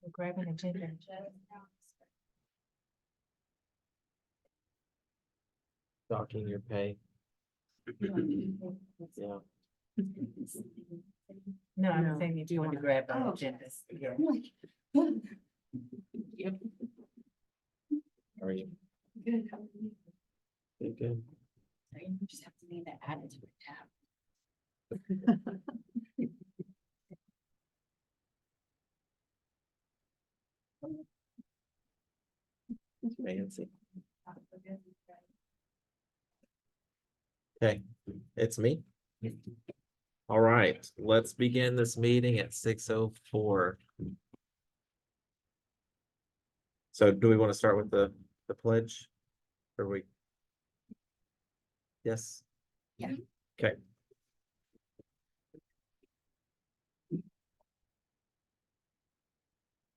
We're grabbing agenda. Docking your pay. Yeah. No, I'm saying if you want to grab our agendas. Yeah. Are you Good. good? You just have to need that added to the tab. Fancy. Okay, it's me. All right, let's begin this meeting at 6:04. So do we want to start with the pledge? Or we? Yes? Yeah. Okay.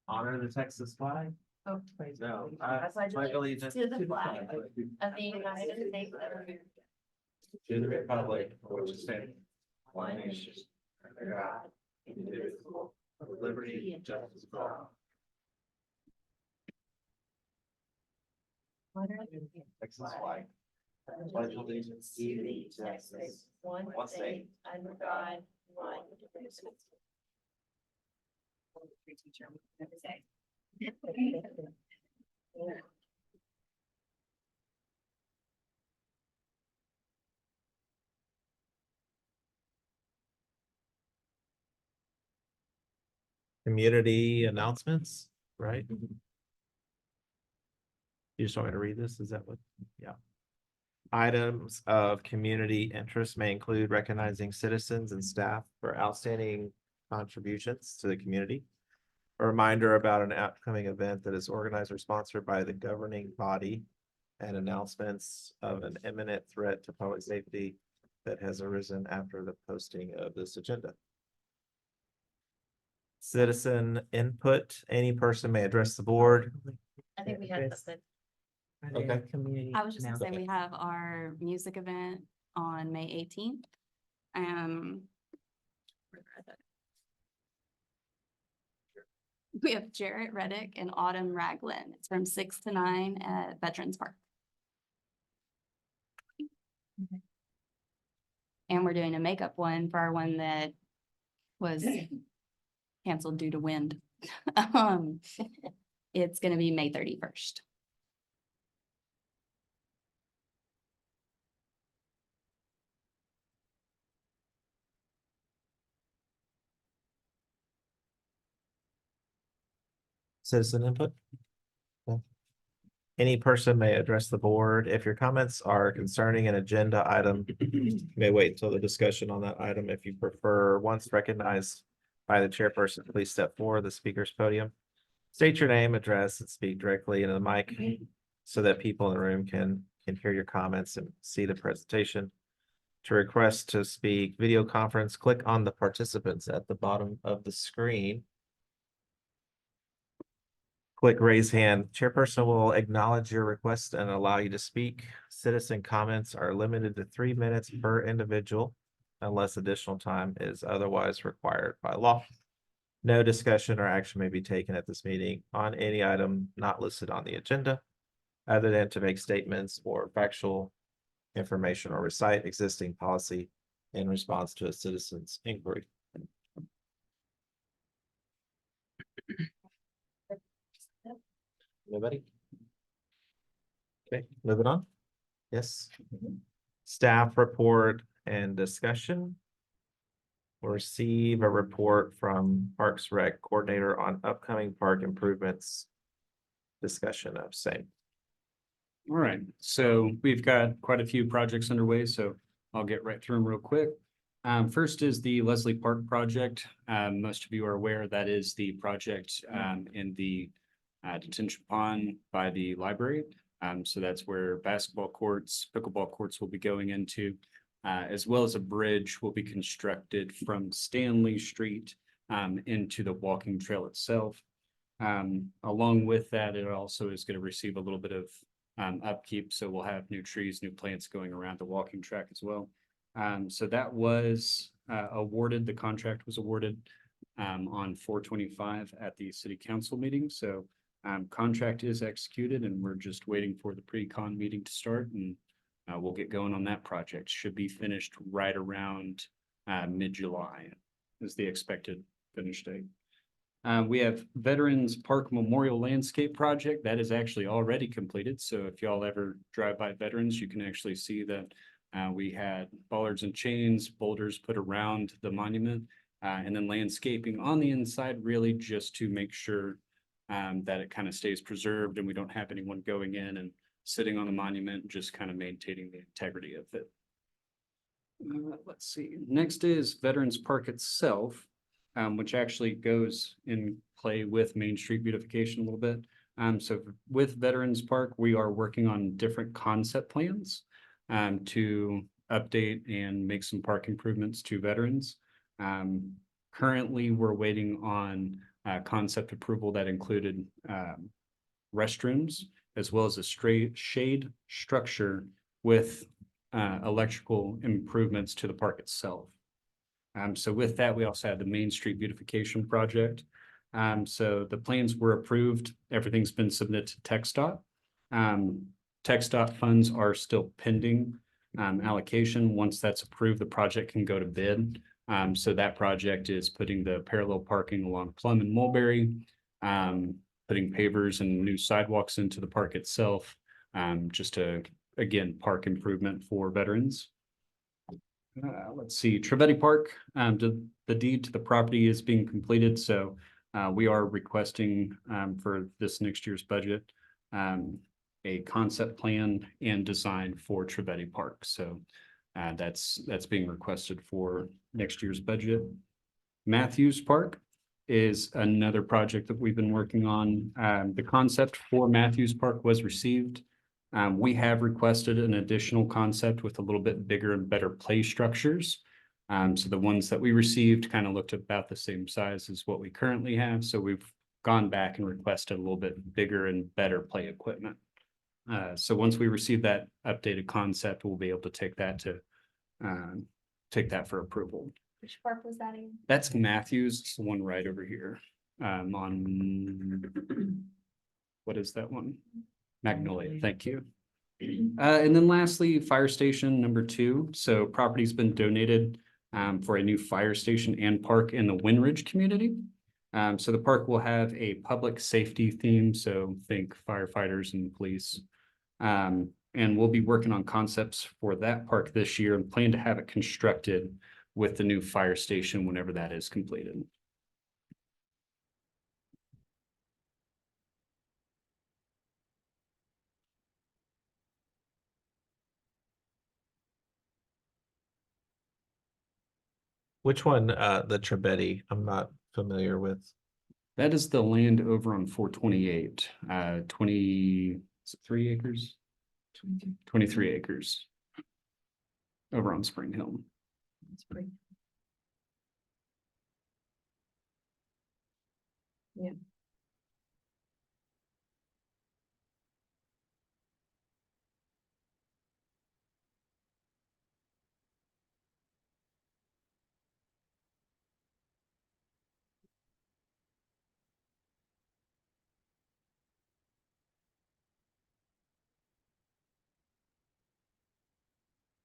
Honor the Texas flag? Oh, praise No. God. Pledge allegiance To the flag of the United States of America. to the republic for which it stands, One nation, under God, indivisible, with liberty and justice for all. Texas flag. Pledge allegiance to the United States, one state, under God, one indivisible. Teacher, never say. Community announcements, right? You just want me to read this? Is that what? Yeah. Items of community interest may include recognizing citizens and staff for outstanding contributions to the community. A reminder about an upcoming event that is organized or sponsored by the governing body, and announcements of an imminent threat to public safety that has arisen after the posting of this agenda. Citizen input, any person may address the board. I think we had something. Okay. Community. I was just gonna say, Okay. we have our music event on May 18th. We have Jarrett Reddick and Autumn Ragland. It's from 6 to 9 at Veterans Park. Okay. And we're doing a makeup one for our one that was canceled due to wind. It's gonna be May 31st. Citizen input? No. Any person may address the board. If your comments are concerning an agenda item, you may wait until the discussion on that item. If you prefer, once recognized by the chairperson, please step forward to the speaker's podium. State your name, address, and speak directly into the mic so that people in the room can hear your comments and see the presentation. To request to speak video conference, click on the participants at the bottom of the screen. Click raise hand. Chairperson will acknowledge your request and allow you to speak. Citizen comments are limited to 3 minutes per individual unless additional time is otherwise required by law. No discussion or action may be taken at this meeting on any item not listed on the agenda, other than to make statements or factual information or recite existing policy in response to a citizen's inquiry. Nobody? Okay, moving on. Yes. Staff report and discussion. We'll receive a report from Parks Rec Coordinator on upcoming park improvements. Discussion of same. All right, so we've got quite a few projects underway, so I'll get right through them real quick. First is the Leslie Park project. Most of you are aware that is the project in the detention pond by the library. So that's where basketball courts, pickleball courts will be going into, as well as a bridge will be constructed from Stanley Street into the walking trail itself. Along with that, it also is going to receive a little bit of upkeep. So we'll have new trees, new plants going around the walking track as well. So that was awarded, the contract was awarded on 4/25 at the city council meeting. So contract is executed and we're just waiting for the pre-con meeting to start, and we'll get going on that project. Should be finished right around mid-July is the expected finish date. We have Veterans Park Memorial Landscape Project that is actually already completed. So if y'all ever drive by Veterans, you can actually see that we had bollards and chains, boulders put around the monument, and then landscaping on the inside, really just to make sure that it kind of stays preserved and we don't have anyone going in and sitting on the monument, just kind of maintaining the integrity of it. Let's see, next is Veterans Park itself, which actually goes in play with Main Street beautification a little bit. So with Veterans Park, we are working on different concept plans to update and make some park improvements to veterans. Currently, we're waiting on concept approval that included restrooms, as well as a straight shade structure with electrical improvements to the park itself. So with that, we also had the Main Street beautification project. So the plans were approved. Everything's been submitted to TxDOT. TxDOT funds are still pending allocation. Once that's approved, the project can go to bid. So that project is putting the parallel parking along Plum and Mulberry, putting pavers and new sidewalks into the park itself, just to, again, park improvement for veterans. Let's see, Trivedi Park, the deed to the property is being completed, so we are requesting for this next year's budget a concept plan and design for Trivedi Park. So that's being requested for next year's budget. Matthews Park is another project that we've been working on. The concept for Matthews Park was received. We have requested an additional concept with a little bit bigger and better play structures. So the ones that we received kind of looked about the same size as what we currently have. So we've gone back and requested a little bit bigger and better play equipment. So once we receive that updated concept, we'll be able to take that for approval. Which park was that in? That's Matthews, it's the one right over here. On what is that one? Magnolia, thank you. And then lastly, fire station number 2. So property's been donated for a new fire station and park in the Winridge community. So the park will have a public safety theme, so think firefighters and police. And we'll be working on concepts for that park this year and plan to have it constructed with the new fire station whenever that is completed. Which one, the Trivedi, I'm not familiar with. That is the land over on 428, 23 acres? 23 acres. Over on Spring Hill. Yeah.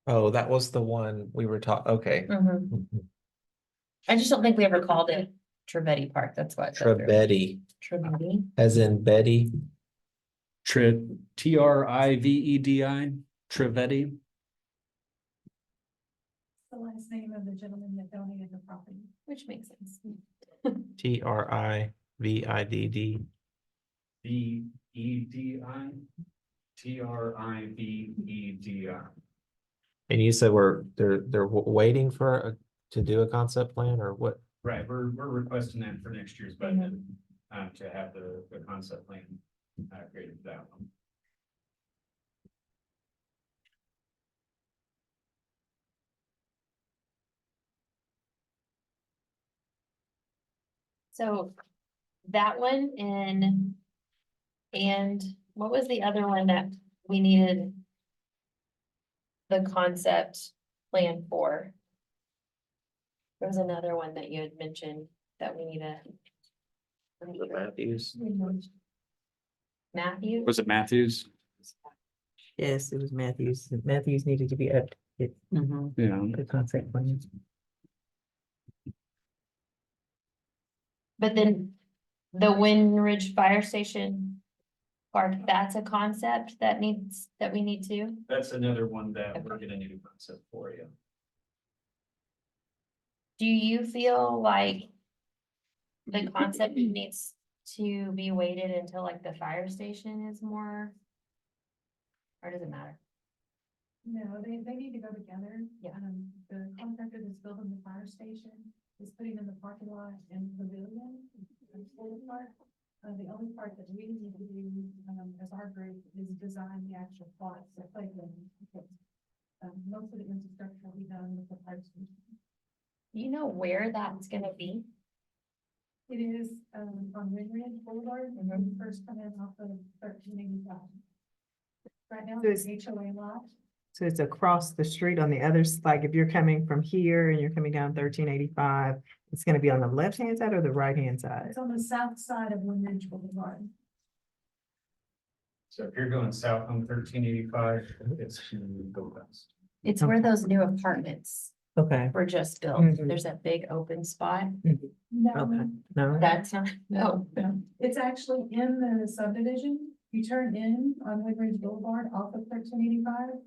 Oh, that was the one we were talking, okay. Mhm. I just don't think we ever called it Trivedi Park, that's why. Trivedi, Trivedi. as in Betty. Trivedi, Trivedi. The last name of the gentleman that donated the property. Which makes sense. Trividd. Veddi, Trivedi. And you said they're waiting for to do a concept plan or what? Right, we're requesting that for next year's budget, to have the concept plan created for that one. So that one and what was the other one that we needed the concept plan for? There was another one that you had mentioned that we need to? The Matthews. Matthew? Was it Matthews? Yes, it was Matthews. Matthews needed to be updated. Yeah. The concept plan. But then the Wind Ridge Fire Station park, that's a concept that we need to. That's another one that we're gonna do concept for you. Do you feel like the concept needs to be waited until like the fire station is more? Or does it matter? No, they need to go together. Yeah. The contractor that's building the fire station is putting in the parking lot and pavilion. and full park. The only part that we need to do, as our group is design the actual plots, the playground. Most of the infrastructure will be done with the fire station. Do you know where that's gonna be? It is, on Ridge Boulevard, when you first come in off of 1385. Right now, So it's HOA lot. So it's across the street on the other, like if you're coming from here and you're coming down 1385, it's gonna be on the left-hand side or the right-hand side? It's on the south side of Ridge Boulevard. So if you're going south on 1385, it's go west. It's where those new apartments Okay, were just built. Mhm. There's that big open spot. okay, No, no, That's not, no. it's actually in the subdivision. You turn in on Woodridge Boulevard off of 1385,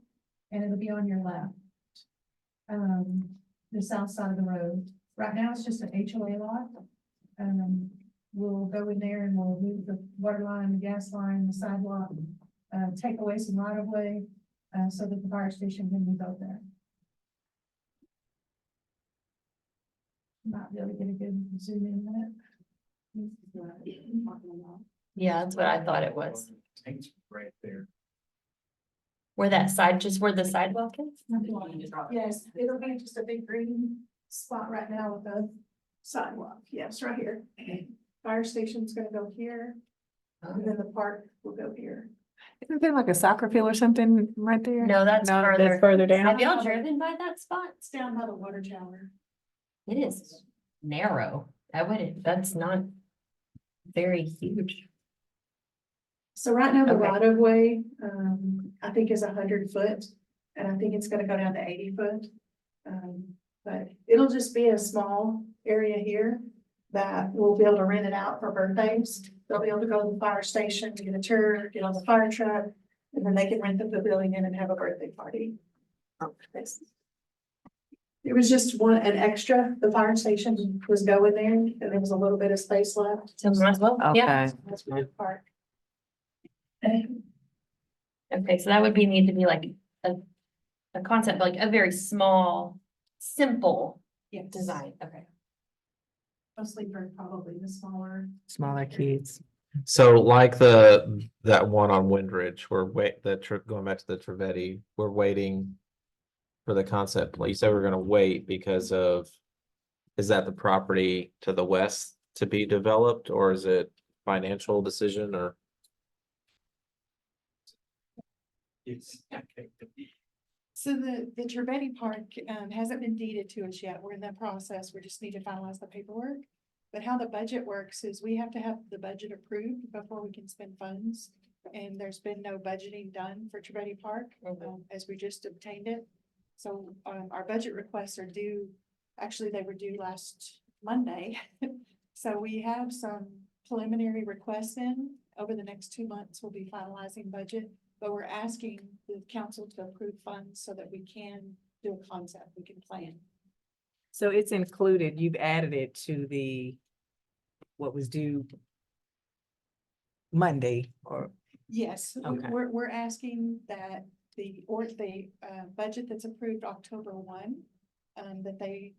and it'll be on your left. The south side of the road. Right now, it's just an HOA lot. We'll go in there and we'll move the water line, the gas line, the sidewalk, take away some right of way, so that the fire station can be built there. Not really get a good zoom in on it. Yeah, that's what I thought it was. It's right there. Where that side, just where the sidewalk is? Yes, it'll be just a big green spot right now with the sidewalk. Yes, right here. Fire station's gonna go here, and then the park will go here. Isn't there like a soccer field or something right there? No, that's No, further. that's further Have down. y'all driven by that spot? It's down by the water tower. It is narrow. That's not very huge. So right now, the Okay. right of way, I think is 100 foot, and I think it's gonna go down to 80 foot. But it'll just be a small area here that we'll be able to rent it out for birthdays. They'll be able to go to the fire station, get a tour, get on the fire truck, and then they can rent the pavilion and have a birthday party. It was just an extra, the fire station was going there, and there was a little bit of space left. So might as well, yeah. Okay. That's where the park. Okay, so that would need to be like a concept, like a very small, simple Yes. design. Okay. Mostly for probably the smaller. smaller kids. So like that one on Windridge, the trip, going back to the Trivedi, we're waiting for the concept plan. You said we're gonna wait because of, is that the property to the west to be developed, or is it financial decision, or? It's. So the Trivedi Park hasn't been deeded to us yet. We're in that process. We just need to finalize the paperwork. But how the budget works is we have to have the budget approved before we can spend funds. And there's been no budgeting done for Trivedi Park, as we just obtained it. So our budget requests are due, actually, they were due last Monday. So we have some preliminary requests in. Over the next 2 months, we'll be finalizing budget. But we're asking the council to approve funds so that we can do a concept, we can plan. So it's included, you've added it to what was due Monday, or, Yes, Okay. we're asking that the budget that's approved October 1, that they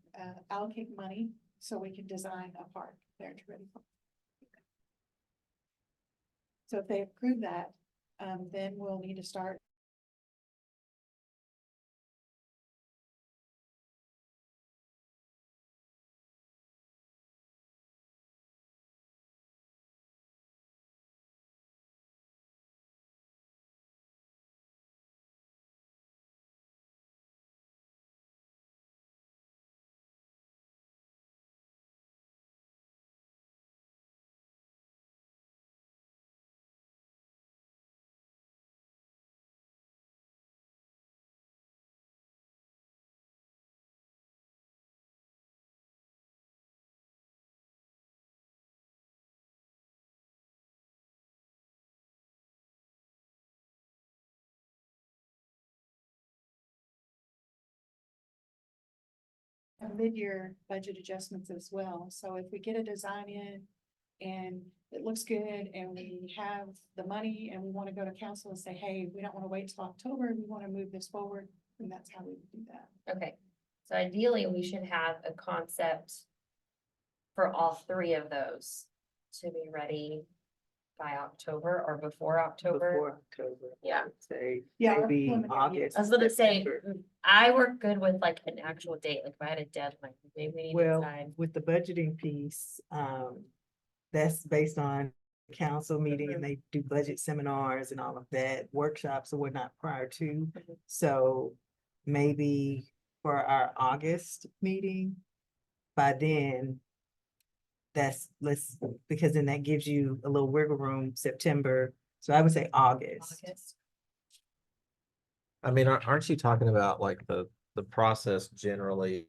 allocate money so we can design a park there to ready. So if they approve that, then we'll need to start mid-year budget adjustments as well. So if we get a design in and it looks good and we have the money and we want to go to council and say, hey, we don't want to wait till October, we want to move this forward, then that's how we would do that. Okay, so ideally, we should have a concept for all three of those to be ready by October or before October. Before October. Yeah. I would Say Yeah, maybe preliminary, August. I was gonna say, September. I work good with like an actual date, like if I had a deadline, maybe we need to Well, decide. with the budgeting piece, that's based on council meeting and they do budget seminars and all of that, workshops or whatnot prior to. So maybe for our August meeting, by then, because then that gives you a little wiggle room, September. So I would say August. August. I mean, aren't you talking about like the process generally?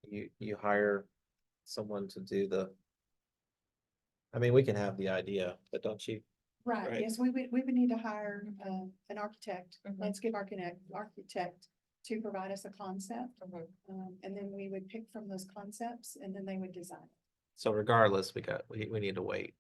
You hire someone to do I mean, we can have the idea, but don't you? Right, Right. yes, we would need to hire, an architect, Mhm. landscape architect to provide us a concept. Mhm. And then we would pick from those concepts and then they would design it. So regardless, we need to wait.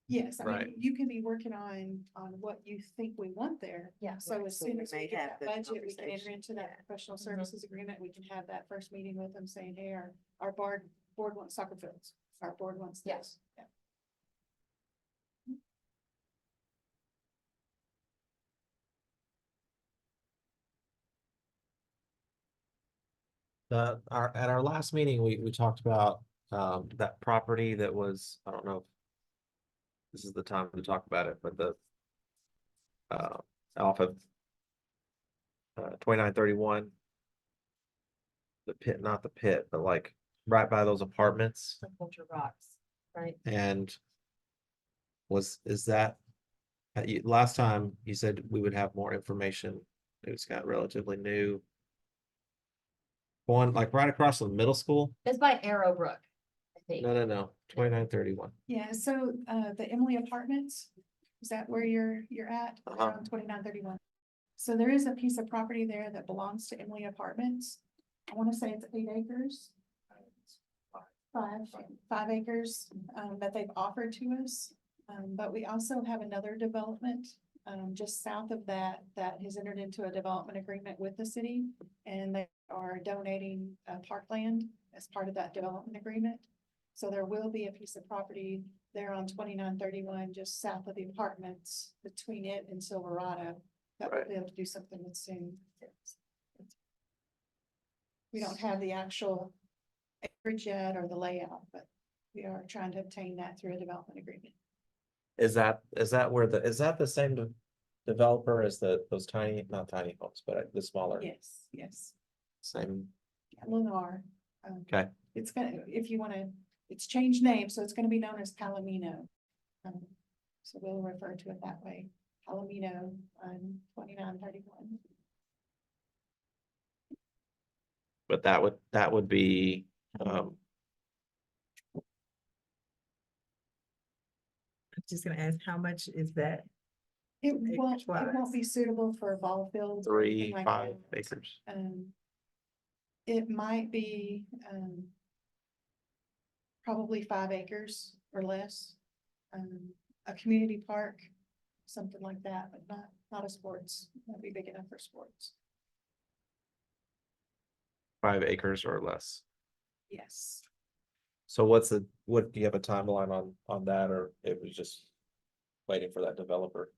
Yes, I Right. mean, you can be working on what you think we want there. Yeah. So as So soon we as we may get have that this budget, we can enter conversation. into that professional Mhm. services agreement. We can have that first meeting with them saying, hey, our board wants soccer fields. Our board wants this. Yeah. At our last meeting, we talked about, that property that was, I don't know. If this is the time to talk about it, but off of 2931. The pit, not the pit, but like right by those apartments Like Culture Rocks, right? and is that, last time you said we would have more information. It was got relatively new. One, like right across from the middle school? It's by Arrowbrook, I think. No, 2931. Yeah, so, the Emily Apartments, is that where you're at? Uh-huh. Around 2931. So there is a piece of property there that belongs to Emily Apartments. I want to say it's 8 acres. 5 acres, that they've offered to us. But we also have another development, just south of that has entered into a development agreement with the city. And they are donating, parkland as part of that development agreement. So there will be a piece of property there on 2931, just south of the apartments, between it and Silverado, that we'll Right. be able to do something with soon. We don't have the actual acreage yet or the layout, but we are trying to obtain that through a development agreement. Is that is that the same developer as those tiny, not tiny homes, but the smaller? Yes, yes. Same, Lennar. Okay. It's gonna, if you wanna, it's changed name, so it's gonna be known as Palomino. So we'll refer to it that way, Palomino on 2931. but that would be, I'm just gonna ask, how much is that? It won't Acreage-wise. be suitable for ball fields. or anything like 5 that. acres. It might be, probably 5 acres or less. A community park, something like that, but not a sports, won't be big enough for sports. 5 acres or less. Yes. So what, do you have a timeline on that, or it was just waiting for that developer?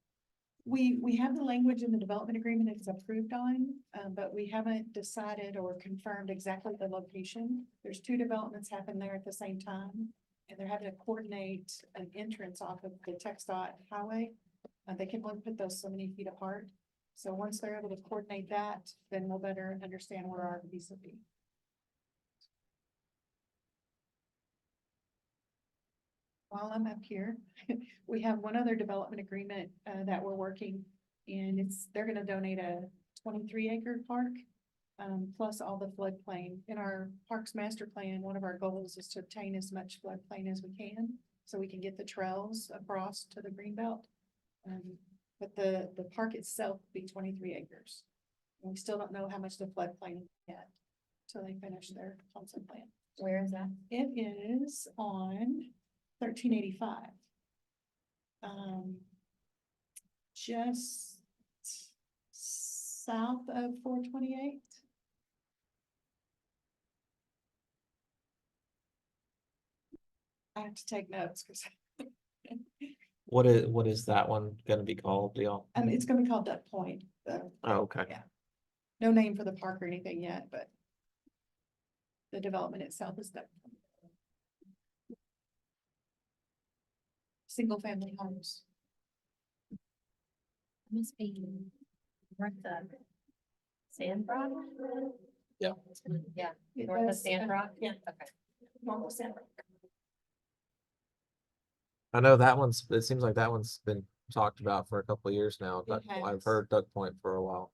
We have the language in the development agreement it's approved on, but we haven't decided or confirmed exactly the location. There's 2 developments happening there at the same time, and they're having to coordinate an entrance off of the TxDOT highway. They can only put those so many feet apart. So once they're able to coordinate that, then we'll better understand where our piece will be. While I'm up here, we have one other development agreement that we're working, and they're gonna donate a 23-acre park. Plus all the floodplain. In our Parks Master Plan, one of our goals is to obtain as much floodplain as we can, so we can get the trails across to the greenbelt. But the park itself will be 23 acres. We still don't know how much the floodplain yet, till they finish their concept plan. Where is that? It is on 1385. Just south of 428. I have to take notes because What is that one gonna be called, do y'all? it's gonna be called Duck Point. Oh, okay. Yeah. No name for the park or anything yet, but the development itself is Duck Point. Single family homes. Must be north of Sandrock? Yeah. Yeah, It north of does, Sandrock? yeah. Okay. North of Sandrock. I know that one's, it seems like that one's been talked about for a couple of years now, but I've has. heard Duck Point for a while.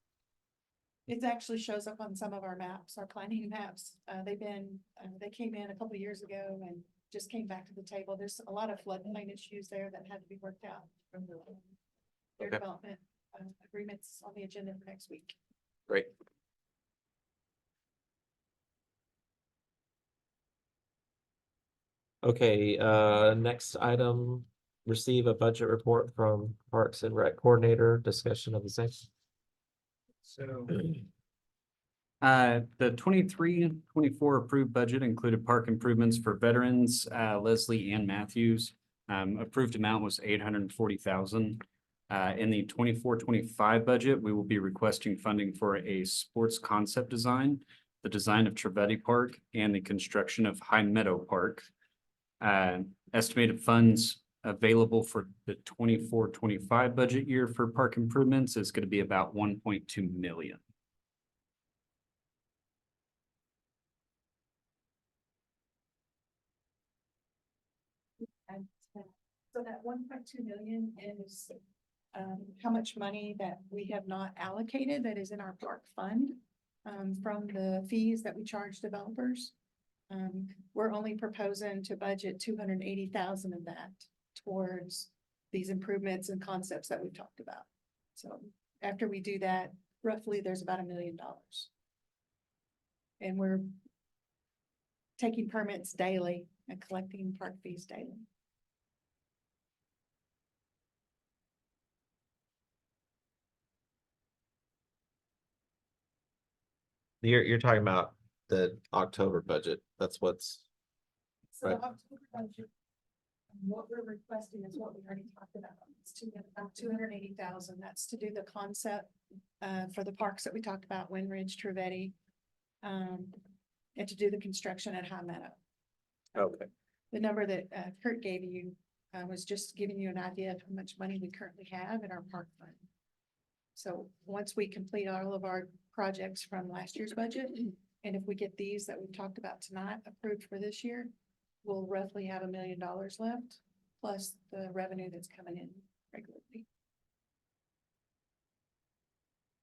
It actually shows up on some of our maps, our planning maps. They came in a couple of years ago and just came back to the table. There's a lot of floodplain issues there that had to be worked out from their Okay. development agreements on the agenda for next week. Great. Okay, next item, receive a budget report from Parks and Rec Coordinator, discussion of the same. So. The 23-24 approved budget included park improvements for veterans, Leslie and Matthews. Approved amount was $840,000. In the 24-25 budget, we will be requesting funding for a sports concept design, the design of Trevety Park, and the construction of High Meadow Park. Estimated funds available for the 24-25 budget year for park improvements is going to be about 1.2 million. And so that 1.2 million is how much money that we have not allocated that is in our park fund from the fees that we charge developers. We're only proposing to budget 280,000 of that towards these improvements and concepts that we've talked about. So after we do that, roughly there's about $1 million. And we're taking permits daily and collecting park fees daily. You're talking about the October budget, that's what's, So the Right. October budget, what we're requesting is what we already talked about. It's about 280,000. That's to do the concept for the parks that we talked about, Windridge, Trevety. And to do the construction at High Meadow. okay. The number that Kurt gave you was just giving you an idea of how much money we currently have in our park fund. So once we complete all of our projects from last year's budget, and if we get these that we've talked about tonight approved for this year, we'll roughly have $1 million left, plus the revenue that's coming in regularly.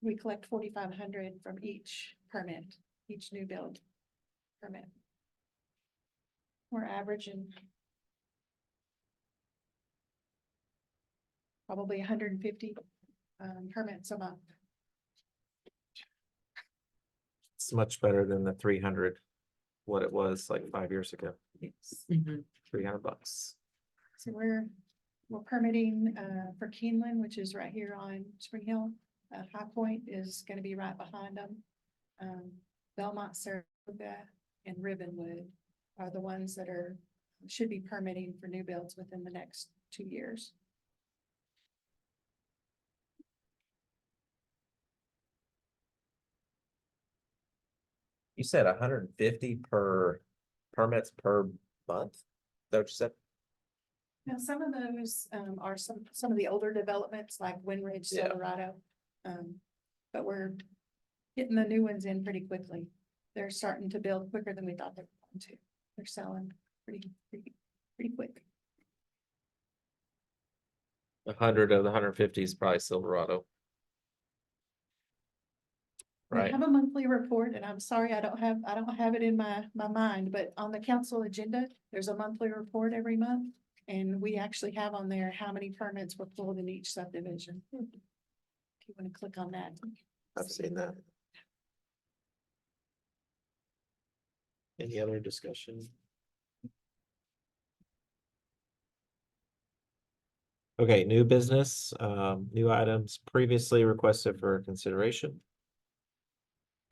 We collect 4,500 from each permit, each new build permit. We're averaging probably 150 permits a month. It's much better than the 300, what it was like 5 years ago, $300. So we're permitting for Keeneland, which is right here on Spring Hill. High Point is gonna be right behind them. Belmont, Saratoga, and Ribbonwood are the ones that should be permitting for new builds within the next 2 years. You said 150 per permits per month? Is that what you said? Now, some of those are some of the older developments like Windridge, Yeah. Silverado. But we're getting the new ones in pretty quickly. They're starting to build quicker than we thought they were going to. They're selling pretty quick. 100 of the 150 is probably Silverado. We Right, have a monthly report, and I'm sorry, I don't have it in my mind, but on the council agenda, there's a monthly report every month. And we actually have on there how many permits were pulled in each subdivision. If you want to click on that. I've seen that. Any other discussion? Okay, new business, new items previously requested for consideration.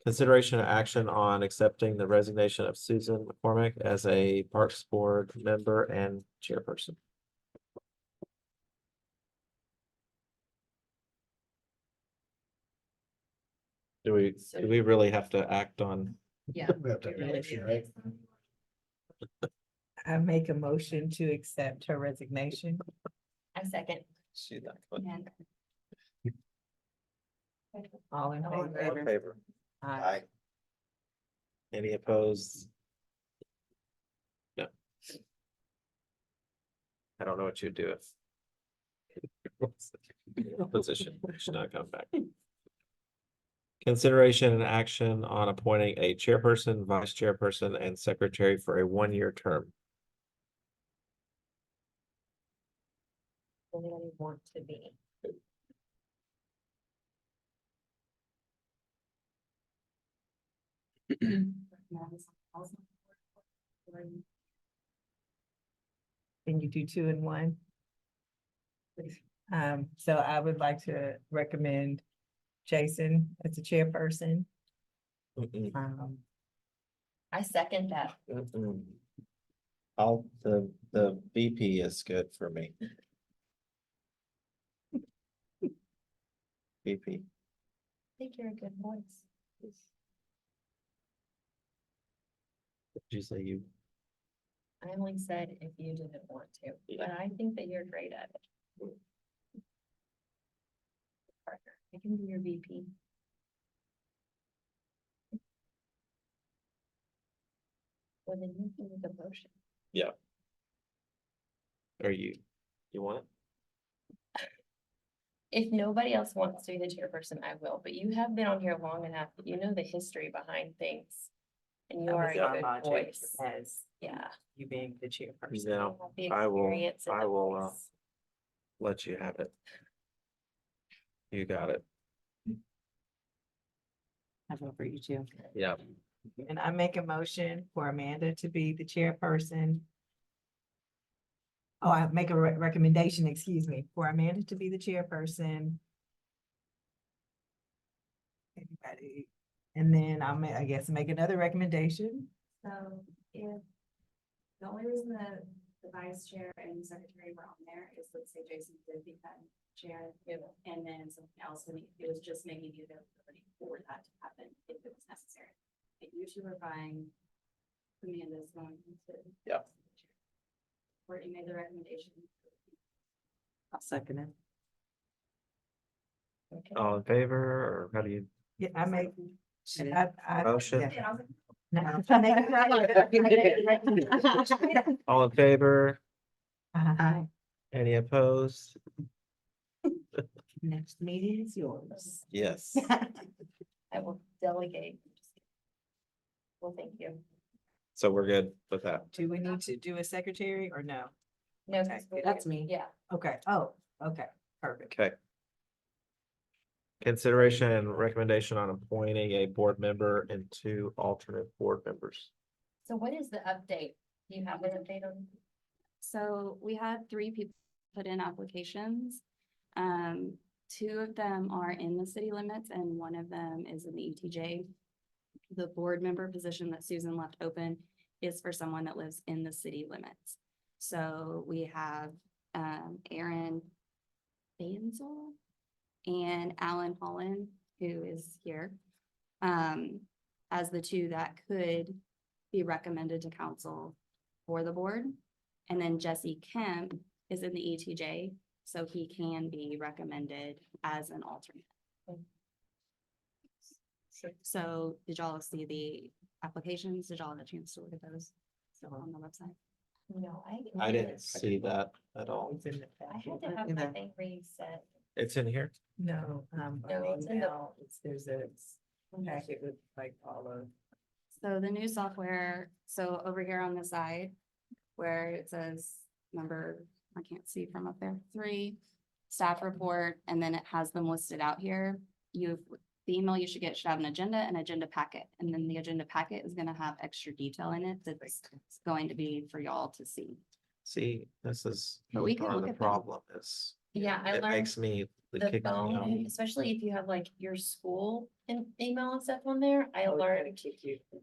Consideration and action on accepting the resignation of Susan McCormick as a Parks Board member and chairperson. Do we really have to act on? Yeah. We have to have a motion, right? I make a motion to accept her resignation. I second. See that, but And All in all in favor? favor? Aye. Any opposed? No. I don't know what you'd do if. Position should not come back. Consideration and action on appointing a chairperson, vice chairperson, and secretary for a one-year term. Anybody want to be? Can you do two in one? So I would like to recommend Jason as the chairperson. I second that. The VP is good for me. VP. I think you're a good voice. Did you say you? I only said if you didn't want to, but I think that you're great at it. Partner, I can be your VP. Well, then you can make a motion. Yeah. Are you want it? If nobody else wants to be the chairperson, I will, but you have been on here long enough, that you know the history behind things. And you are a good voice, As yeah. you being the chairperson. No, You have the I will- experience and I the will, voice. let you have it. You got it. I vote for you too. Yeah. And I make a motion for Amanda to be the chairperson. Oh, I make a recommendation, excuse me, for Amanda to be the chairperson. Anybody, and then I guess make another recommendation. so if the only reason the vice chair and secretary were on there is, let's say Jason did become chair, and then something else, and it was just making the availability for that to happen if it was necessary. But you two are fine. Amanda's going to. Yeah. Courtney made the recommendation. I'll second it. Okay. All in favor, or how do you? Yeah, I make. Motion. yeah. No. All in favor? Aye. Any opposed? Next meeting is yours. Yes. I will delegate. Well, thank you. So we're good with that. Do we need to do a secretary or no? No, Okay, that's me. Yeah. Okay, oh, okay, perfect. Okay. Consideration and recommendation on appointing a board member and two alternate board members. So what is the update? Do you have an update on? So we had 3 people put in applications. 2 of them are in the city limits and 1 of them is in the ETJ. The board member position that Susan left open is for someone that lives in the city limits. So we have Aaron Bansel and Alan Holland, who is here, as the 2 that could be recommended to council for the board. And then Jesse Kemp is in the ETJ, so he can be recommended as an alternate. So did y'all see the applications? Did y'all have a chance to look at those? So on the website? No, I didn't see that at all. It's in the I had packet. to have my thing reset. It's in here? No, No, it's in the- email, there's a packet with like all of. So the new software, so over here on the side where it says number, I can't see from up there, 3, staff report, and then it has them listed out here. the email you should get should have an agenda packet, and then the agenda packet is gonna have extra detail in it that's going to be for y'all to see. See, this is But we can part of look the at them. problem is, Yeah, I it learned makes me. the kick me out. phone, especially if you have like your school email and stuff on there, I learned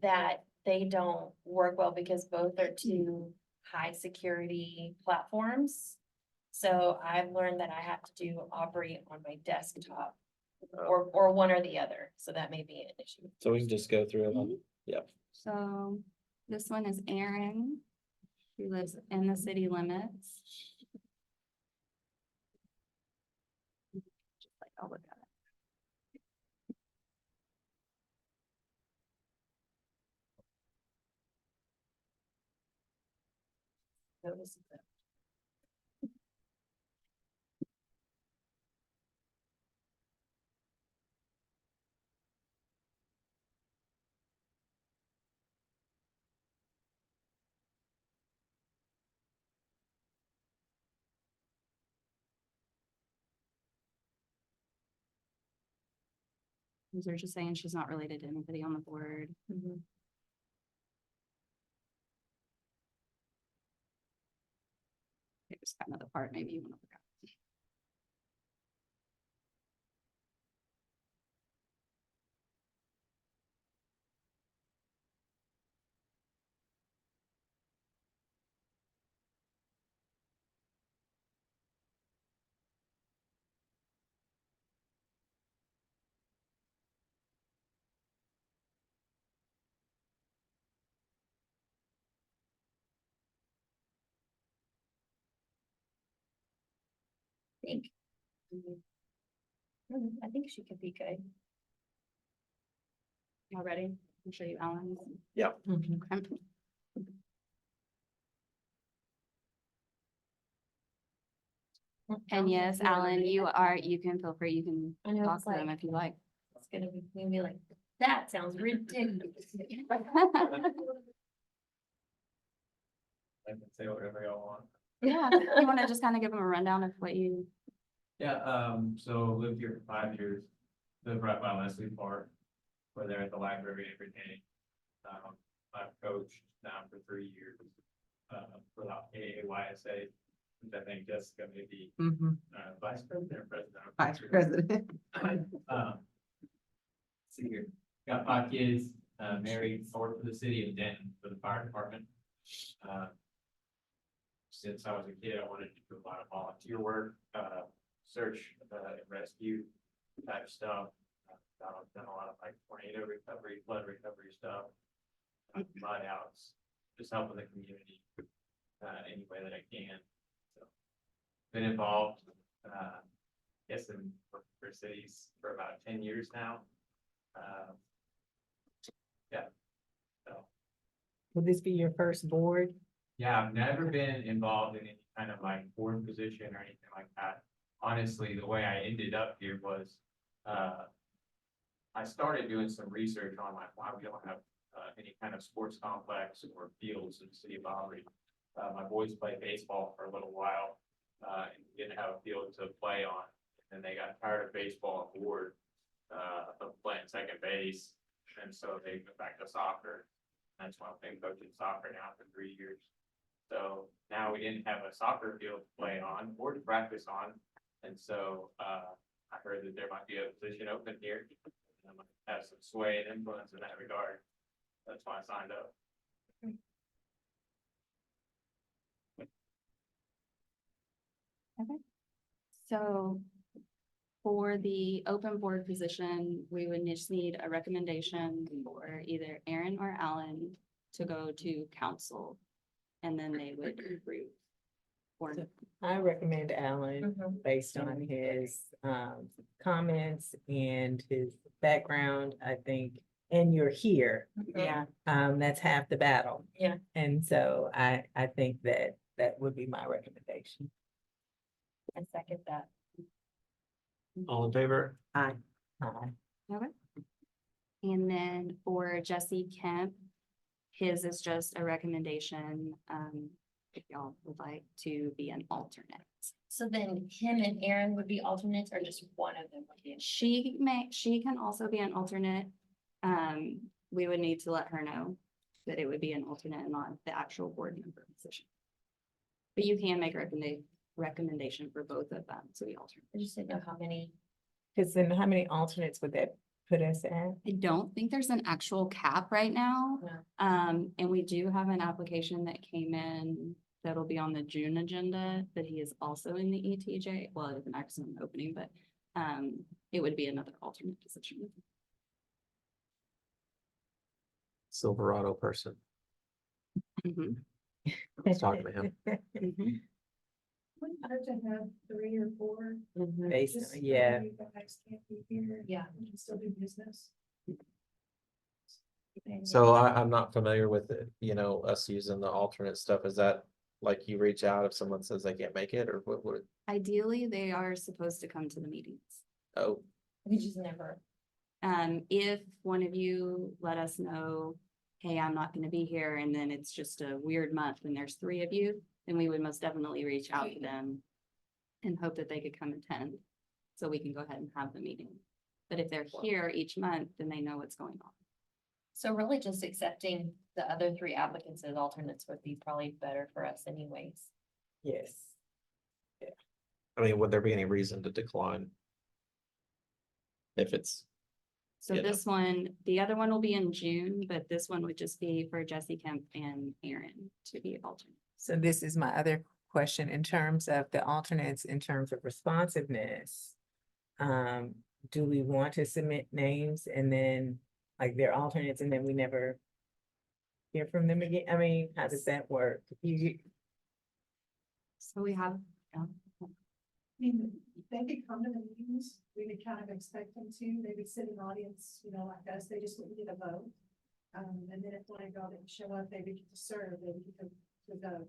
that they don't work well because both are two high security platforms. So I've learned that I have to operate on my desktop or one or the other. So that may be an issue. So we can just go through them. So this one is Aaron, who lives in the city limits. Just like, I'll look at it. Notice that. They're just saying she's not related to anybody on the board. Here's kind of the part maybe you want to look at. Think. I think she could be good. Y'all ready? I'll show you Alan's. Yep. Okay. And yes, Alan, you can feel free, you can I know talk it's to them like, if you like. it's gonna be like, that sounds ridiculous. I can say whatever y'all want. Yeah, you want to just kind of give them a rundown of what you, Yeah, so lived here for 5 years, lived right by Leslie Park, where they're at the library every day. I've coached now for 3 years, for the AAYSA, which I think Jessica may be, vice president or president. Vice president. See here, got 5 kids, married, worked for the city of Denton for the fire department. Since I was a kid, I wanted to do a lot of volunteer work, search and rescue type stuff. I've done a lot of like tornado recovery, flood recovery stuff, mud outs, just helping the community any way that I can. So, been involved, guess in for cities for about 10 years now. Yeah. So. Will this be your first board? Yeah, I've never been involved in any kind of like board position or anything like that. Honestly, the way I ended up here was, I started doing some research on like why we don't have any kind of sports complex or fields in the city of Aubrey. My boys played baseball for a little while, and didn't have a field to play on. And they got tired of baseball and bored, of playing second base. And so they went back to soccer. That's why I've been coaching soccer now for 3 years. So now we didn't have a soccer field to play on or to practice on. And so I heard that there might be a position open here. And I might have some sway and influence in that regard. That's why I signed up. so for the open board position, we would just need a recommendation for either Aaron or Alan to go to council. And then they would approve. Or I recommend Alan Mhm. based on his comments and his background, I think, and you're here. Yeah. That's half the battle. Yeah. And so I think that would be my recommendation. I second that. All in favor? Aye. Okay. And then for Jesse Kemp, his is just a recommendation, if y'all would like to be an alternate. So then him and Aaron would be alternates or just one of them would She can also be an alternate. We would need to let her know that it would be an alternate and not the actual board member position. But you can make a recommendation for both of them to be alternate. I just didn't know how many. Cause then how many alternates would that put us at? I don't think there's an actual cap right now. No. And we do have an application that came in that'll be on the June agenda, that he is also in the ETJ. Well, it is an excellent opening, but it would be another alternate position. Silverado person. Mhm, Let's talk to him. mhm. Wouldn't hurt to have 3 or 4. Based, just so yeah. you guys can't be here. Yeah. We can still do business. So I'm not familiar with it, us using the alternate stuff. Is that like you reach out if someone says they can't make it or what? Ideally, they are supposed to come to the meetings. Oh, We just never. If one of you let us know, hey, I'm not gonna be here, and then it's just a weird month and there's 3 of you, then we would most definitely reach out to them and hope that they could come attend, so we can go ahead and have the meeting. But if they're here each month, then they know what's going on. So really just accepting the other 3 applicants as alternates would be probably better for us anyways. Yes. I mean, would there be any reason to decline? If it's, So Yeah. this one, the other one will be in June, but this one would just be for Jesse Kemp and Aaron to be alternate. So this is my other question in terms of the alternates, in terms of responsiveness. Do we want to submit names and then like they're alternates and then we never hear from them again? I mean, how does that work? So we have, I mean, they could come to the meetings, we would kind of expect them to, they would sit in the audience, like us, they just wouldn't get a vote. And then if one of y'all didn't show up, they would get to serve, they would get to vote.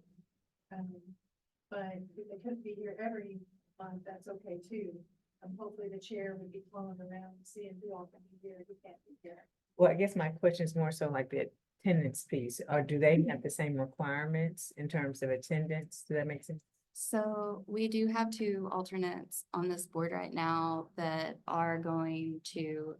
But if they couldn't be here every month, that's okay too. Hopefully the chair would be flowing around and seeing who all can be here, who can't be here. Well, I guess my question is more so like the attendance piece, or do they have the same requirements in terms of attendance? Does that make sense? so we do have 2 alternates on this board right now that are going to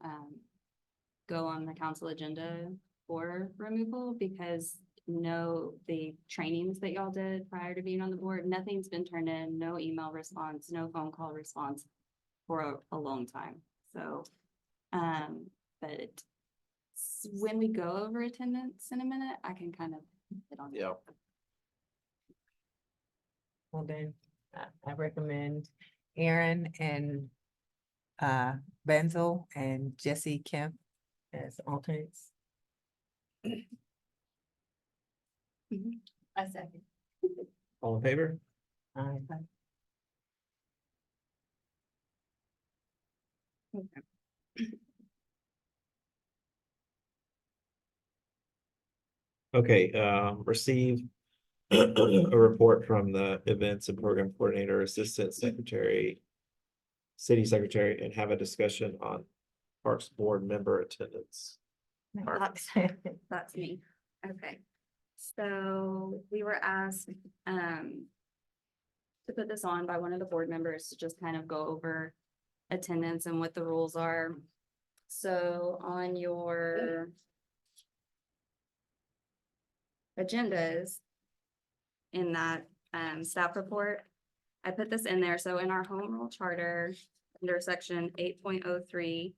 go on the council agenda for removal, because the trainings that y'all did prior to being on the board, nothing's been turned in, no email response, no phone call response for a long time. So, but when we go over attendance in a minute, I can kind of hit on that. Yeah. Well, then, I recommend Aaron and Benzel and Jesse Kemp as alternates. I second. all in favor? Aye. Okay, receive a report from the events and program coordinator, assistant secretary, city secretary, and have a discussion on Parks Board member attendance. That's me. Okay. So we were asked, to put this on by one of the board members to just kind of go over attendance and what the rules are. So on your agendas in that, staff report, I put this in there. So in our home rule charter, under section 8.03,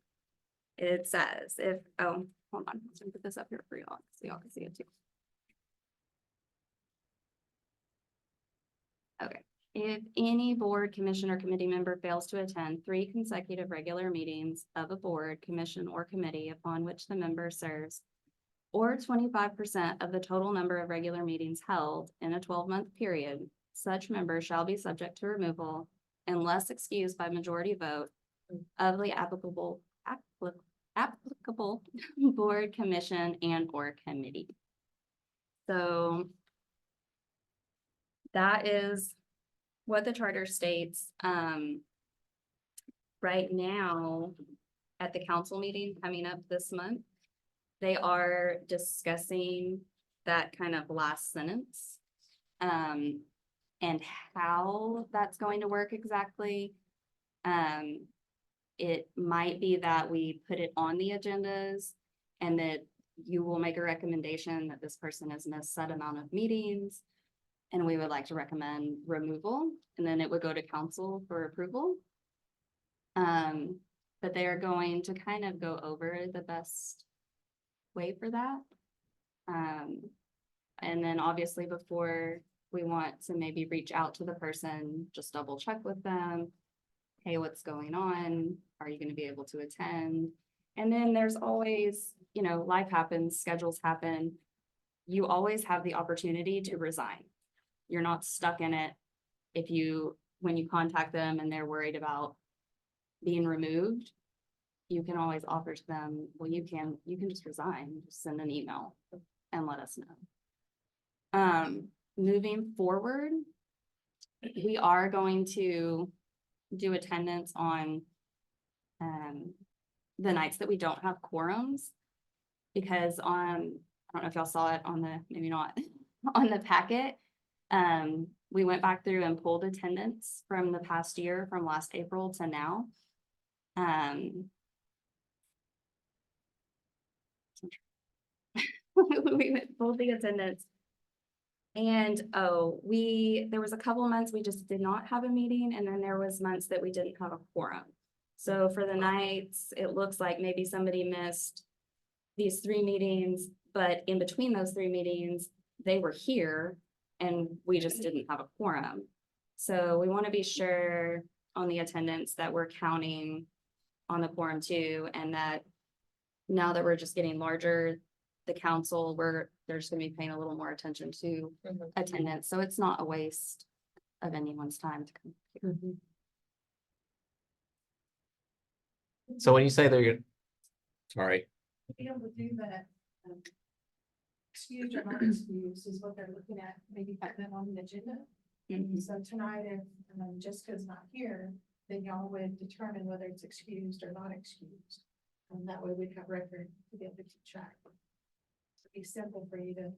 it says hold on, I'm gonna put this up here for y'all, so y'all can see it too. Okay, if any board, commission, or committee member fails to attend 3 consecutive regular meetings of a board, commission, or committee upon which the member serves, or 25% of the total number of regular meetings held in a 12-month period, such member shall be subject to removal unless excused by majority vote of the applicable board, commission, and or committee. So that is what the charter states. Right now, at the council meeting coming up this month, they are discussing that kind of last sentence. And how that's going to work exactly. it might be that we put it on the agendas and that you will make a recommendation that this person has missed set amount of meetings. And we would like to recommend removal, and then it would go to council for approval. But they are going to kind of go over the best way for that. And then obviously before we want to maybe reach out to the person, just double check with them. Hey, what's going on? Are you gonna be able to attend? And then there's always, you know, life happens, schedules happen. You always have the opportunity to resign. You're not stuck in it. If you, when you contact them and they're worried about being removed, you can always offer to them, well, you can just resign, just send an email and let us know. Moving forward, we are going to do attendance on the nights that we don't have quorums. Because I don't know if y'all saw it on the, maybe not, on the packet. We went back through and pulled attendance from the past year, from last April to now. We pulled the attendance. And, there was a couple months we just did not have a meeting, and then there was months that we didn't have a quorum. So for the nights, it looks like maybe somebody missed these 3 meetings, but in between those 3 meetings, they were here and we just didn't have a quorum. So we want to be sure on the attendance that we're counting on the quorum too, and that now that we're just getting larger, the council, they're just gonna be paying a little more attention to attendance, so it's not a waste of anyone's time to come here. So when you say they're, sorry, To be able to do that, excused or not excused is what they're looking at, maybe put them on the agenda. Mhm. So tonight, if Jessica's not here, then y'all would determine whether it's excused or not excused. And that way we'd have record to be able to keep track. It'd be simple for you to,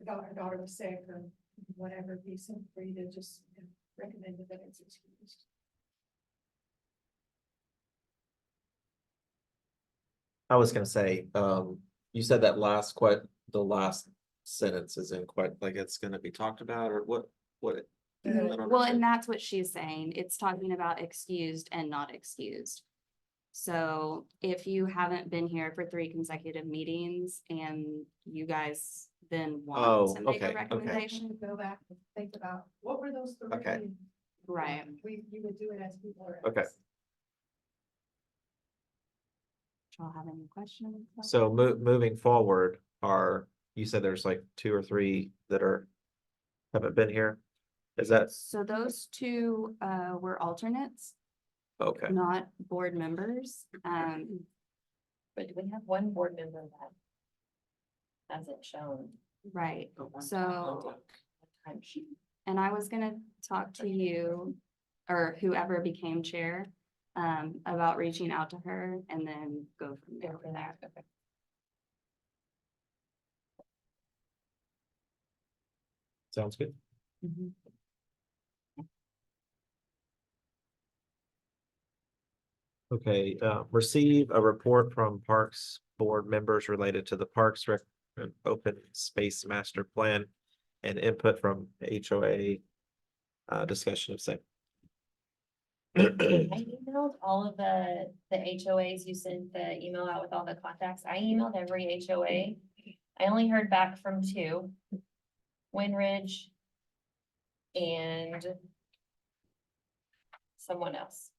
her daughter was sick or whatever, it'd be simple for you to just recommend that it's excused. I was gonna say, you said that the last sentence isn't quite like it's gonna be talked about, or what? I don't Well, understand. and that's what she's saying. It's talking about excused and not excused. So if you haven't been here for 3 consecutive meetings and you guys then want to make okay, a okay. recommendation, Go back and think about, what were those 3? Okay. right? You would do it as people are. Okay. Do y'all have any questions? So moving forward, you said there's like 2 or 3 that haven't been here? Is that, So those 2 were alternates, okay, not board members. But we have 1 board member that hasn't shown. Right, so, Time sheet. and I was gonna talk to you or whoever became chair about reaching out to her and then go from there. Okay. sounds good. Mhm. Okay, receive a report from Parks Board members related to the and Open Space Master Plan and input from HOA. Discussion of same. I emailed all of the HOAs, you sent the email out with all the contacts, I emailed every HOA. I only heard back from 2. Winridge. And. Someone else.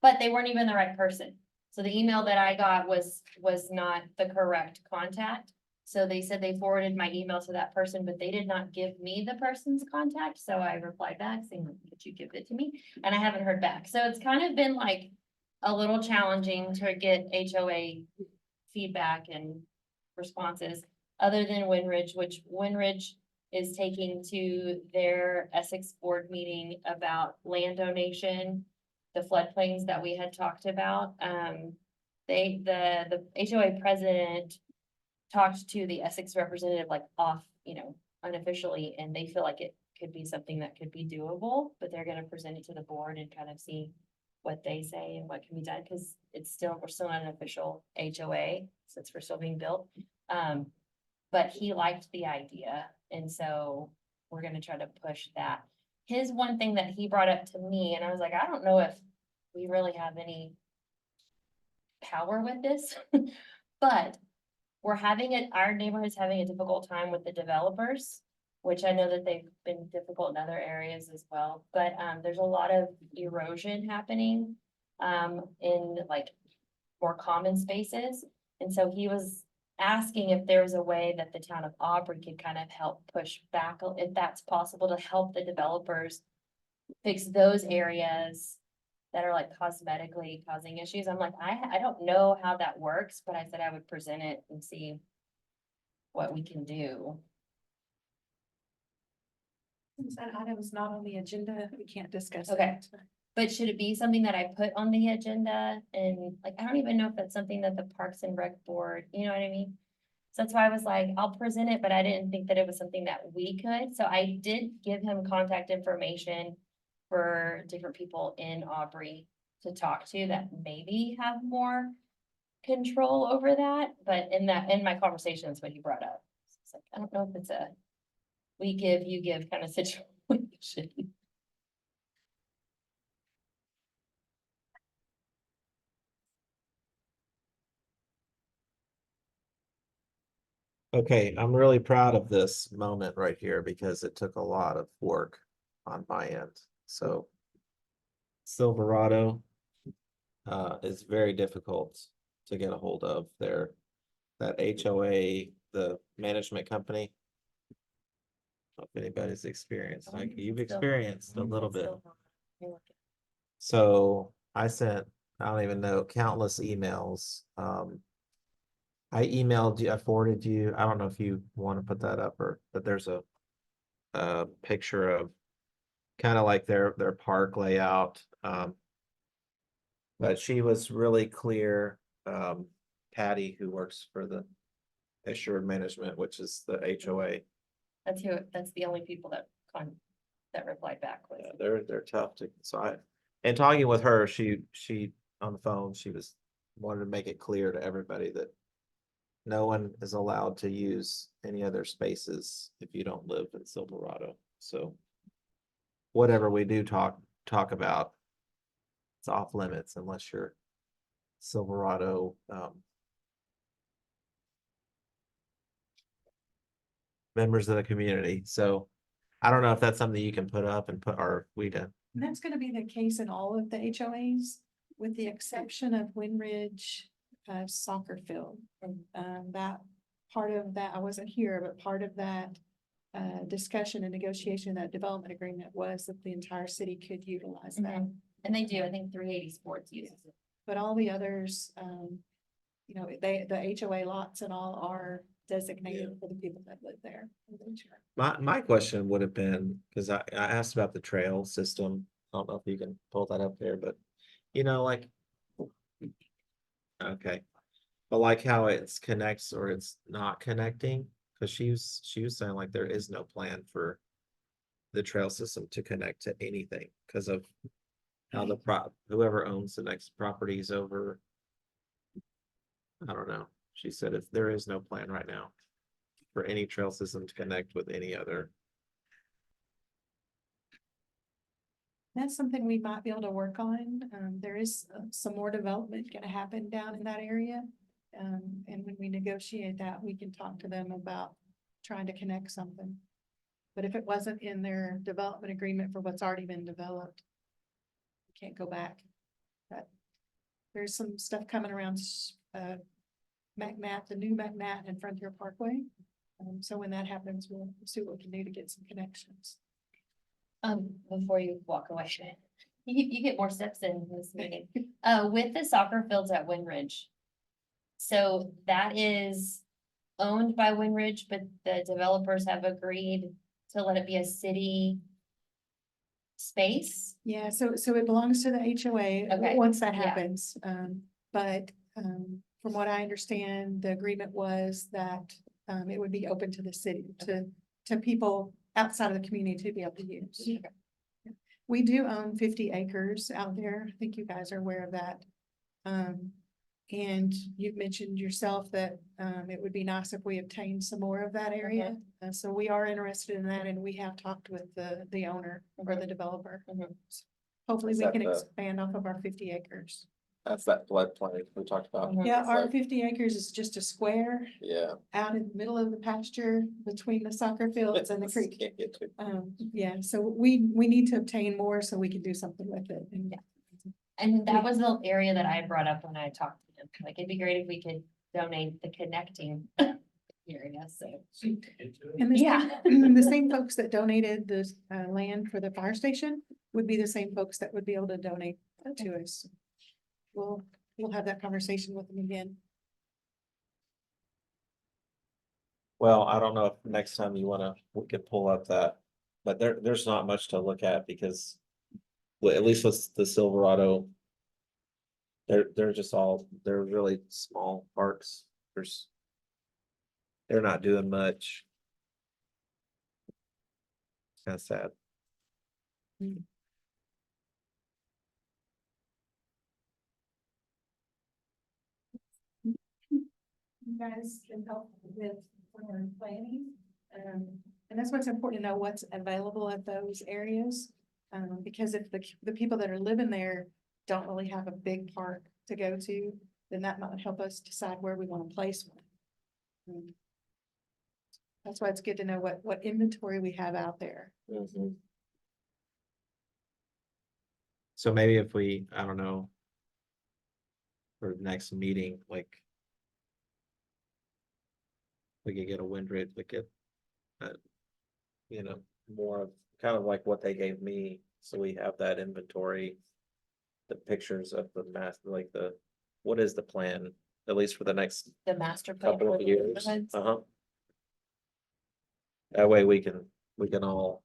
But they weren't even the right person. So the email that I got was not the correct contact. So they said they forwarded my email to that person, but they did not give me the person's contact. So I replied back saying, could you give it to me? And I haven't heard back. So it's kind of been like a little challenging to get HOA feedback and responses other than Winridge, which Winridge is taking to their Essex board meeting about land donation, the floodplains that we had talked about. The HOA president talked to the Essex representative like off, unofficially, and they feel like it could be something that could be doable, but they're gonna present it to the board and kind of see what they say and what can be done, because we're still not an official HOA, since we're still being built. But he liked the idea, and so we're gonna try to push that. His one thing that he brought up to me, and I was like, I don't know if we really have any power with this, but our neighborhood's having a difficult time with the developers, which I know that they've been difficult in other areas as well, but, there's a lot of erosion happening, in like more common spaces. And so he was asking if there was a way that the town of Aubrey could kind of help push back, if that's possible, to help the developers fix those areas that are like cosmetically causing issues. I'm like, I don't know how that works, but I said I would present it and see what we can do. Since that item is not on the agenda, we can't discuss Okay. that. But should it be something that I put on the agenda? And like, I don't even know if that's something that the Parks and Rec Board, you know what I mean? So that's why I was like, I'll present it, but I didn't think that it was something that we could. So I did give him contact information for different people in Aubrey to talk to that maybe have more control over that. But in my conversation, that's what he brought up. So it's like, I don't know if it's a we give, you give kind of situation. Okay, I'm really proud of this moment right here because it took a lot of work on my end, so. Silverado. Is very difficult to get a hold of that HOA, the management company. I don't know if anybody's experienced, like you've experienced a little bit. So I sent, I don't even know, countless emails. I emailed you, I forwarded you, I don't know if you want to put that up but there's a picture of kind of like their park layout. But she was really clear, Patty, who works for the Assured Management, which is the HOA. That's the only people that replied back with. They're tough to, and talking with her, she on the phone, she wanted to make it clear to everybody that no one is allowed to use any other spaces if you don't live in Silverado. So whatever we do talk about, it's off limits unless you're Silverado, members of the community. So I don't know if that's something you can put up and we did. And that's gonna be the case in all of the HOAs, with the exception of Winridge soccer field. That part of that, I wasn't here, but part of that discussion and negotiation, that development agreement was that the entire city could utilize that. And they do, I think 380 Sports uses it. But all the others, you know, the HOA lots and all are designated for the people that live there. My question would have been, because I asked about the trail system. I don't know if you can pull that up there, but you know, like. Okay, but like how it's connects or it's not connecting, because she was saying like there is no plan for the trail system to connect to anything because of how whoever owns the next properties over. I don't know. She said if there is no plan right now for any trail system to connect with any other. That's something we might be able to work on. There is some more development gonna happen down in that area. And when we negotiate that, we can talk to them about trying to connect something. But if it wasn't in their development agreement for what's already been developed, we can't go back. But there's some stuff coming around, McNatt, the new McNatt and Frontier Parkway. So when that happens, we'll see what we can do to get some connections. Before you walk away, you get more steps in this meeting. With the soccer fields at Winridge. So that is owned by Winridge, but the developers have agreed to let it be a city space. Yeah, so it belongs to the HOA Okay, once that yeah. happens. But from what I understand, the agreement was that it would be open to the city, to people outside of the community to be able to use. We do own 50 acres out there. I think you guys are aware of that. And you've mentioned yourself that, it would be nice if we obtained some more of that area. So we are interested in that and we have talked with the owner or the developer. Mhm. Hopefully Is we that can the- expand off of our 50 acres. That's that floodplain we talked about. Mhm. Yeah, It's our like- 50 acres is just a square Yeah. out in the middle of the pasture between the soccer fields and the creek. Can't get to. Yeah, so we need to obtain more so we can do something with it. And And that was the area that I brought up when I talked to him. Like, it'd be great if we could donate the connecting area, so. And the Yeah. same, the same folks that donated the land for the fire station would be the same folks that would be able to donate to us. We'll have that conversation with them again. Well, I don't know if next time you wanna, we could pull up that, but there's not much to look at because. Well, at least with the Silverado. They're just all, they're really small parks. They're not doing much. Kind of sad. You guys can help with planning. And that's what's important to know what's available at those areas. Because if the people that are living there don't really have a big park to go to, then that might help us decide where we want to place one. That's why it's good to know what inventory we have out there. Mhm. So maybe if we, I don't know. For the next meeting, like. We could get a Windrid, we could. You know, more of, kind of like what they gave me, so we have that inventory. The pictures of the math, like what is the plan, at least for the next The master plan. couple for of the years? neighborhoods. That way we can all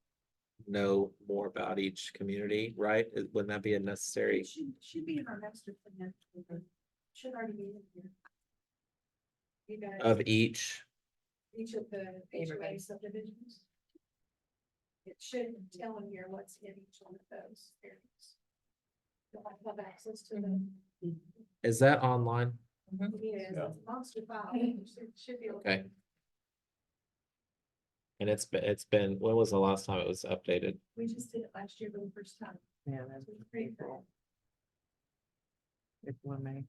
know more about each community, right? Wouldn't that be a necessary? Should be in our master plan. Should already be in here. You guys, Of each, each of the HOA Neighborhoods. subdivisions. It should tell in here what's in each one of those areas. You'll have access to them. is that online? Yes, it's monster file. It should be. Okay. And it's been, when was the last time it was updated? We just did it last year for the first time. Yeah, that's So it's pretty cool. if one may.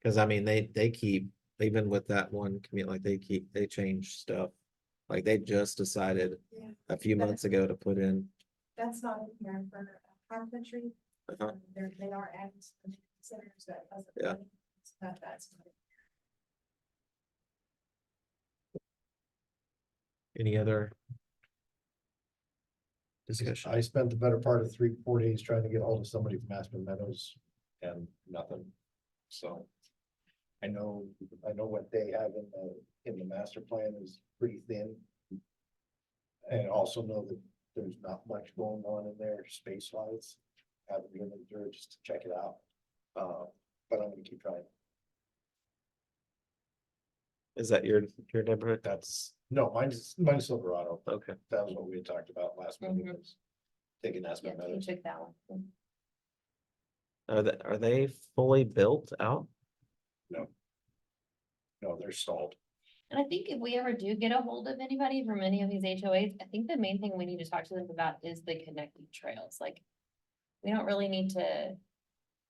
Cause I mean, they keep, even with that one community, like they change stuff. Like they just decided Yeah. a few months ago to put in. That's not in here for our country. Uh-huh. They are adding some centers that. Yeah. That's. Any other? Discussion? I spent the better part of 3-4 days trying to get hold of somebody from Aspen Meadows and nothing. So. I know what they have in the master plan is pretty thin. And also know that there's not much going on in there space wise. Haven't been there just to check it out. But I'm gonna keep trying. Is that your neighborhood? No, mine's Silverado. Okay. That was what we had talked about last meeting, Mhm. was taking Yeah, Aspen you Meadows. took that one. Are they fully built out? No, they're stalled. And I think if we ever do get a hold of anybody from any of these HOAs, I think the main thing we need to talk to them about is the connecting trails, like. We don't really need to.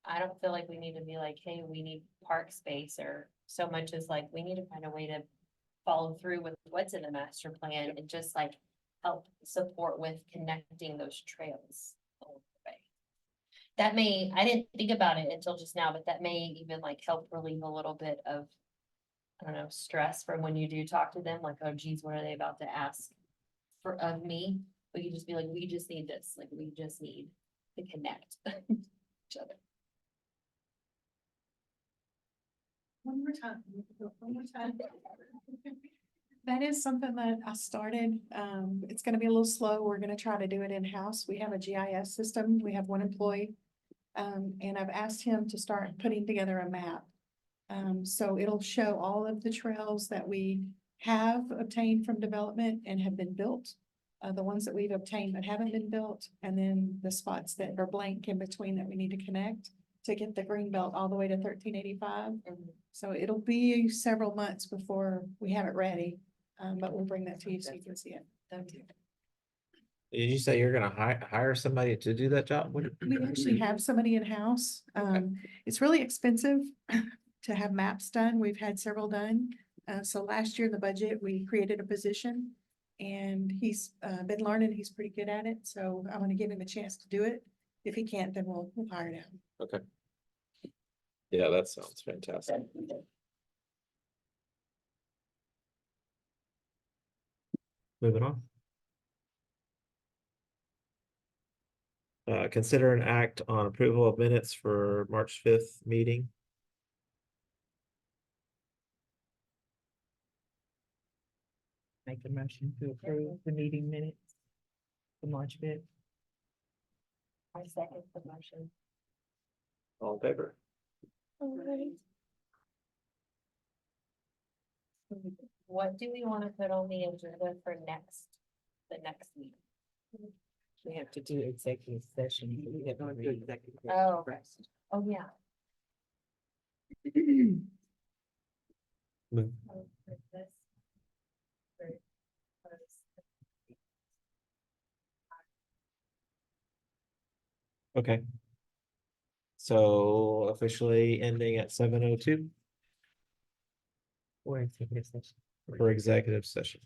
I don't feel like we need to be like, hey, we need park space, or so much as like, we need to find a way to. Follow through with what's in the master plan and just like help support with connecting those trails along the way. That may, I didn't think about it until just now, but that may even like help relieve a little bit of. I don't know, stress from when you do talk to them, like, oh geez, what are they about to ask of me? We could just be like, we just need this, like, we just need to connect each other. One more time. One more time. That is something that I started. It's gonna be a little slow. We're gonna try to do it in-house. We have a GIS system. We have one employee. And I've asked him to start putting together a map. So it'll show all of the trails that we have obtained from development and have been built. the ones that we've obtained but haven't been built, and then the spots that are blank in between that we need to connect to get the green belt all the way to 1385. So it'll be several months before we have it ready, but we'll bring that to you so you can see it. Did you say you're gonna hire somebody to do that job? We actually have somebody in-house. It's really expensive to have maps done. We've had several done. So last year in the budget, we created a position and he's been learning. He's pretty good at it. So I want to give him a chance to do it. If he can't, then we'll hire him. Okay. Yeah, that sounds fantastic. Moving on. Consider an act on approval of minutes for March 5th meeting. Make a motion to approve the meeting minutes for March 5th. I second the motion. All in favor? What do we want to put on the agenda for the next meeting? We have to do executive session. We have to do executive. session Oh, okay. first. Oh, yeah. Move. Okay. So officially ending at 7:02 For executive session. for executive session.